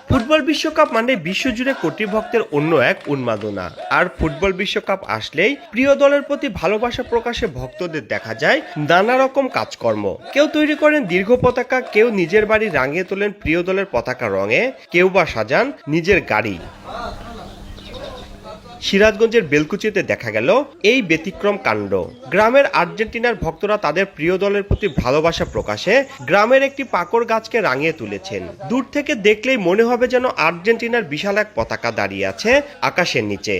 Football বিশ্বকাপ মানে বিশ্বজুড়ে কোটি ভক্তের অন্য এক উন্মাদনা। আর ফুটবল বিশ্বকাপ আসলেই প্রিয় দলের প্রতি ভালোবাসা প্রকাশে ভক্তদের দেখা যায় নানা রকম কাজকর্ম। কেউ তৈরি করেন দীর্ঘ পতাকা, কেউ নিজের বাড়ি রাঙিয়ে তোলেন প্রিয় দলের পতাকা রঙে, কেউ বা সাজান নিজের গাড়ি। সিরাজগঞ্জের বেলকুচিতে দেখা গেল এই ব্যতিক্রম কাণ্ড। গ্রামের আর্জেন্টিনার ভক্তরা তাদের প্রিয় দলের প্রতি ভালোবাসা প্রকাশে গ্রামের একটি পাকর গাছকে রাঙিয়ে তুলেছেন। দূর থেকে দেখলেই মনে হবে যেন আর্জেন্টিনার বিশাল এক পতাকা দাঁড়িয়ে আছে আকাশের নিচে।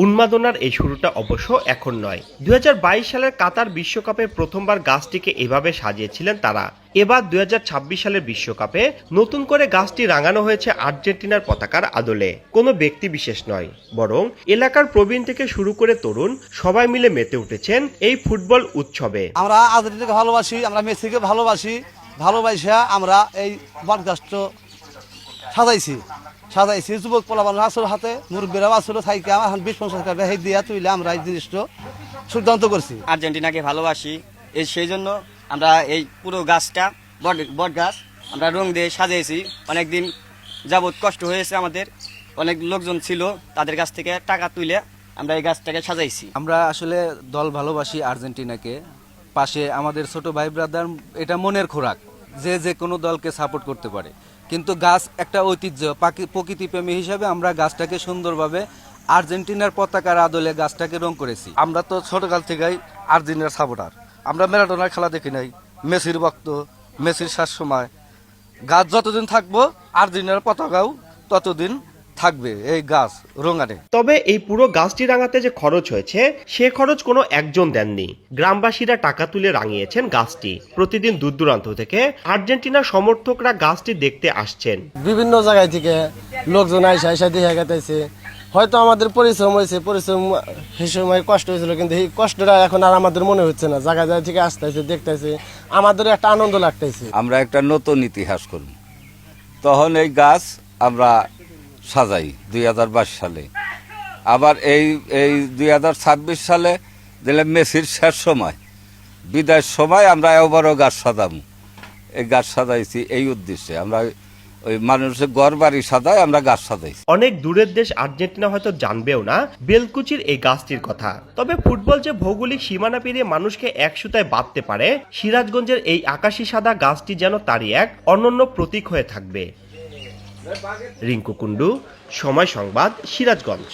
উন্মাদনার এই শুরুটা অবশ্য এখন নয়। 2022 সালের কাতার বিশ্বকাপে প্রথমবার গাছটিকে এভাবে সাজিয়েছিলেন তারা। এবার 2026 সালের বিশ্বকাপে নতুন করে গাছটি রাঙানো হয়েছে আর্জেন্টিনার পতাকার আদলে। কোনো ব্যক্তি বিশেষ নয়, বরং এলাকার প্রবীণ থেকে শুরু করে তরুণ সবাই মিলে মেতে উঠেছেন এই ফুটবল উৎসবে। আমরা আর্জেন্টিনাকে ভালোবাসি, আমরা মেসিকে ভালোবাসা আমরা এই বটগাছটা সাজাইছি যুবক পোলাপান আসল হাতে মুরব্বীরাও আসল থাইকে এখন 20-50 টাকা বেশি দিয়া তুইলে আমরা এই জিনিসটা সিদ্ধান্ত করছি। আর্জেন্টিনাকে ভালোবাসি, সেই জন্য আমরা এই পুরো গাছটা বট গাছ আমরা রং দিয়ে সাজিয়েছি। অনেকদিন যাবৎ কষ্ট হয়েছে আমাদের, অনেক লোকজন ছিল, তাদের কাছ থেকে টাকা তুলে আমরা এই গাছটাকে সাজাইছি। আমরা আসলে দল ভালোবাসি আর্জেন্টিনাকে, পাশে আমাদের ছোট ভাই ব্রাদার, এটা মনের খোরাক যে কোনো দলকে সাপোর্ট করতে পারে। কিন্তু গাছ একটা ঐতিহ্য, প্রকৃতিপ্রেমী হিসাবে আমরা গাছটাকে সুন্দরভাবে আর্জেন্টিনার পতাকার আদলে গাছটাকে রং করেছি। আমরা তো ছোটকাল থেকেই আর্জেন্টিনার সাপোর্টার। আমরা ম্যারাডোনার খেলা দেখি নাই, মেসির ভক্ত, মেসির শেষ সময়। গাছ যতদিন থাকবো আর্জেন্টিনার পতাকাও ততদিন থাকবে এই গাছ রঙানে। তবে এই পুরো গাছটি রাঙাতে যে খরচ হয়েছে সে খরচ কোনো একজন দেননি। গ্রামবাসীরা টাকা তুলে রাঙিয়েছেন গাছটি। প্রতিদিন দূর দূরান্ত থেকে আর্জেন্টিনার সমর্থকরা গাছটি দেখতে আসছেন। বিভিন্ন জায়গায় থেকে লোকজন আইসা দেখা গেছে। হয়তো আমাদের পরিশ্রম হয়েছে, সেই সময় কষ্ট হয়েছিল, কিন্তু এই কষ্টটা এখন আর আমাদের মনে হচ্ছে না। জায়গায় জায়গা থেকে আসতেছে, দেখতেছে, আমাদের একটা আনন্দ লাগতেছে। আমরা একটা নতুন ইতিহাস করব, তখন এই গাছ আমরা সাজাই 2022 সালে। আবার এই 2026 সালে দিলে মেসির শেষ সময়, বিদায়ের সময় আমরা এবারও গাছ সাজাবো। এই গাছ সাজাইছি এই উদ্দেশ্যে, আমরা ওই মানুষের ঘর বাড়ি সাজাই, আমরা গাছ সাজাইছি। অনেক দূরের দেশ আর্জেন্টিনা হয়তো জানবেও না বেলকুচির এই গাছটির কথা। তবে ফুটবল যে ভৌগোলিক সীমানা পেরিয়ে মানুষকে এক সুতায় বাঁধতে পারে, সিরাজগঞ্জের এই আকাশি সাদা গাছটি যেন তারই এক অনন্য প্রতীক হয়ে থাকবে। রিঙ্কু কুন্ডু, সময় সংবাদ, সিরাজগঞ্জ।